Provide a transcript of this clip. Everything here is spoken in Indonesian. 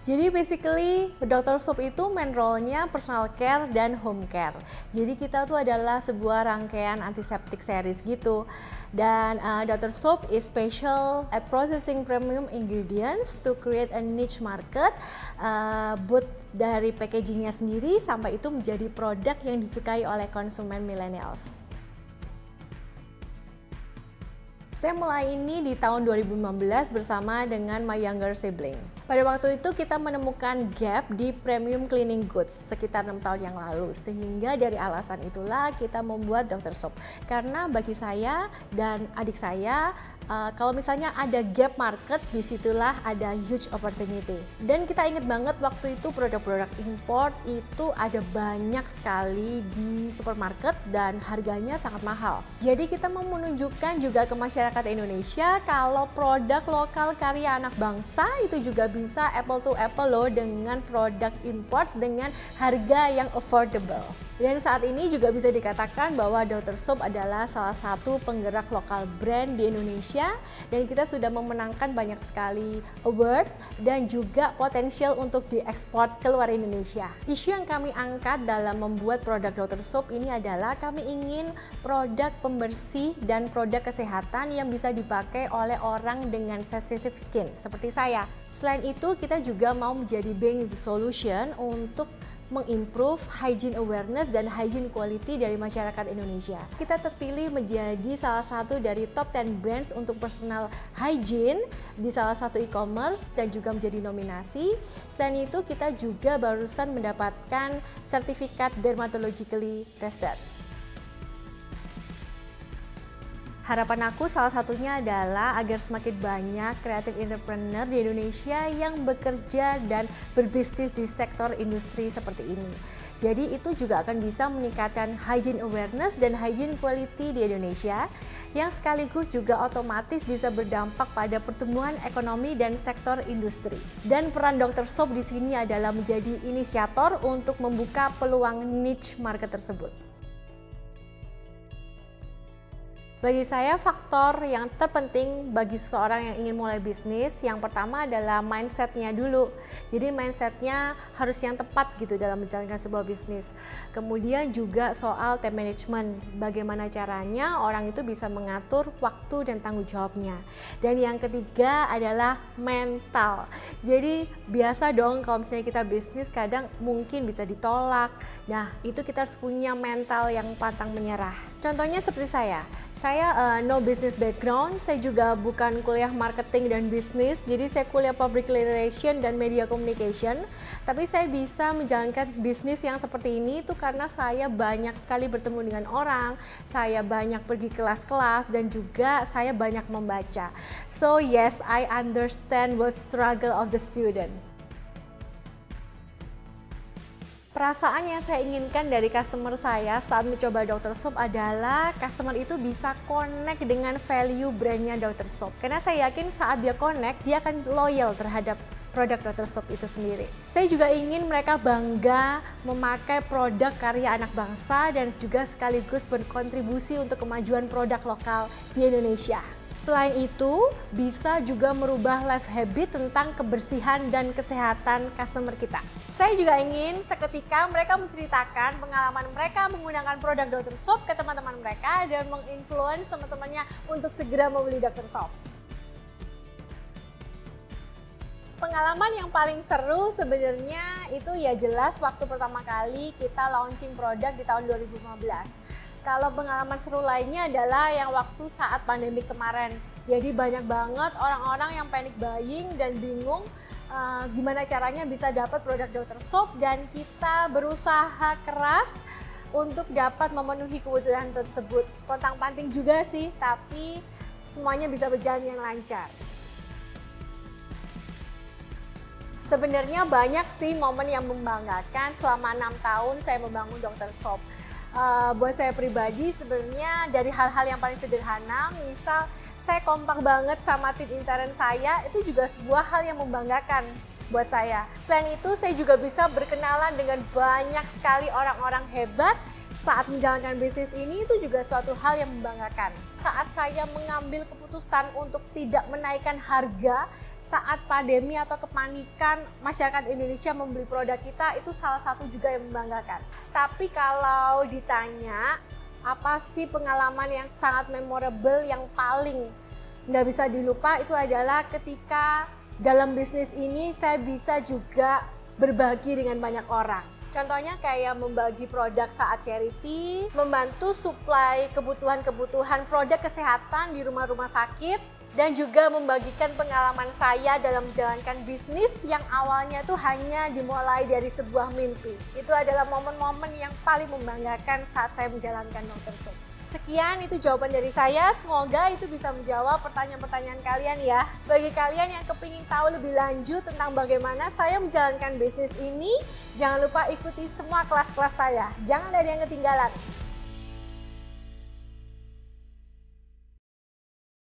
Jadi basically Dr. Soap itu main role-nya personal care dan home care. Jadi kita tuh adalah sebuah rangkaian antiseptik series gitu. Dan Dr. Soap is special at processing premium ingredients to create a niche market, both dari packagingnya sendiri sampai itu menjadi produk yang disukai oleh konsumen millennials. Saya mulai ini di tahun 2015 bersama dengan my younger sibling. Pada waktu itu kita menemukan gap di premium cleaning goods sekitar 6 tahun yang lalu, sehingga dari alasan itulah kita membuat Dr. Soap. Karena bagi saya dan adik saya, kalau misalnya ada gap market, disitulah ada huge opportunity. Dan kita ingat banget waktu itu produk-produk import itu ada banyak sekali di supermarket dan harganya sangat mahal. Jadi kita mau menunjukkan juga ke masyarakat Indonesia kalau produk lokal karya anak bangsa itu juga bisa apple to apple loh dengan produk import dengan harga yang affordable. Dan saat ini juga bisa dikatakan bahwa Dr. Soap adalah salah satu penggerak lokal brand di Indonesia dan kita sudah memenangkan banyak sekali award dan juga potensial untuk diekspor ke luar Indonesia. Isu yang kami angkat dalam membuat produk Dr. Soap ini adalah kami ingin produk pembersih dan produk kesehatan yang bisa dipakai oleh orang dengan sensitive skin seperti saya. Selain itu, kita juga mau menjadi being the solution untuk mengimprove hygiene awareness dan hygiene quality dari masyarakat Indonesia. Kita terpilih menjadi salah satu dari top 10 brands untuk personal hygiene di salah satu e-commerce dan juga menjadi nominasi. Selain itu, kita juga barusan mendapatkan sertifikat dermatologically tested. Harapan aku salah satunya adalah agar semakin banyak creative entrepreneur di Indonesia yang bekerja dan berbisnis di sektor industri seperti ini. Jadi itu juga akan bisa meningkatkan hygiene awareness dan hygiene quality di Indonesia yang sekaligus juga otomatis bisa berdampak pada pertumbuhan ekonomi dan sektor industri. Dan peran Dr. Soap di sini adalah menjadi inisiator untuk membuka peluang niche market tersebut. Bagi saya, faktor yang terpenting bagi seseorang yang ingin mulai bisnis, yang pertama adalah mindsetnya dulu. Jadi mindsetnya harus yang tepat gitu dalam menjalankan sebuah bisnis. Kemudian juga soal time management, bagaimana caranya orang itu bisa mengatur waktu dan tanggung jawabnya. Dan yang ketiga adalah mental. Jadi biasa dong kalau misalnya kita bisnis kadang mungkin bisa ditolak. Nah, itu kita harus punya mental yang pantang menyerah. Contohnya seperti saya no business background, saya juga bukan kuliah marketing dan bisnis, jadi saya kuliah public relation dan media communication. Tapi saya bisa menjalankan bisnis yang seperti ini itu karena saya banyak sekali bertemu dengan orang, saya banyak pergi kelas-kelas dan juga saya banyak membaca. So yes, I understand what struggle of the student. Perasaan yang saya inginkan dari customer saya saat mencoba Dr. Soap adalah customer itu bisa connect dengan value brandnya Dr. Soap. Karena saya yakin saat dia connect, dia akan loyal terhadap produk Dr. Soap itu sendiri. Saya juga ingin mereka bangga memakai produk karya anak bangsa dan juga sekaligus berkontribusi untuk kemajuan produk lokal di Indonesia. Selain itu, bisa juga merubah life habit tentang kebersihan dan kesehatan customer kita. Saya juga ingin seketika mereka menceritakan pengalaman mereka menggunakan produk Dr. Soap ke teman-teman mereka dan menginfluence teman-temannya untuk segera membeli Dr. Soap. Pengalaman yang paling seru sebenarnya itu ya jelas waktu pertama kali kita launching produk di tahun 2015. Kalau pengalaman seru lainnya adalah yang waktu saat pandemi kemarin. Jadi banyak banget orang-orang yang panic buying dan bingung gimana caranya bisa dapat produk Dr. Soap dan kita berusaha keras untuk dapat memenuhi kebutuhan tersebut. Pontang-panting juga sih, tapi semuanya bisa berjalan yang lancar. Sebenarnya banyak sih momen yang membanggakan selama 6 tahun saya membangun Dr. Soap. Buat saya pribadi sebenarnya dari hal-hal yang paling sederhana, misal saya kompak banget sama tim intern saya, itu juga sebuah hal yang membanggakan buat saya. Selain itu, saya juga bisa berkenalan dengan banyak sekali orang-orang hebat saat menjalankan bisnis ini itu juga suatu hal yang membanggakan. Saat saya mengambil keputusan untuk tidak menaikkan harga saat pandemi atau kepanikan masyarakat Indonesia membeli produk kita, itu salah satu juga yang membanggakan. Tapi kalau ditanya, apa sih pengalaman yang sangat memorable, yang paling nggak bisa dilupa, itu adalah ketika dalam bisnis ini saya bisa juga berbagi dengan banyak orang. Contohnya kayak membagi produk saat charity, membantu suplai kebutuhan-kebutuhan produk kesehatan di rumah-rumah sakit, dan juga membagikan pengalaman saya dalam menjalankan bisnis yang awalnya tuh hanya dimulai dari sebuah mimpi. Itu adalah momen-momen yang paling membanggakan saat saya menjalankan Dr. Soup. Sekian itu jawaban dari saya, semoga itu bisa menjawab pertanyaan-pertanyaan kalian ya. Bagi kalian yang kepingin tahu lebih lanjut tentang bagaimana saya menjalankan bisnis ini, jangan lupa ikuti semua kelas-kelas saya. Jangan ada yang ketinggalan.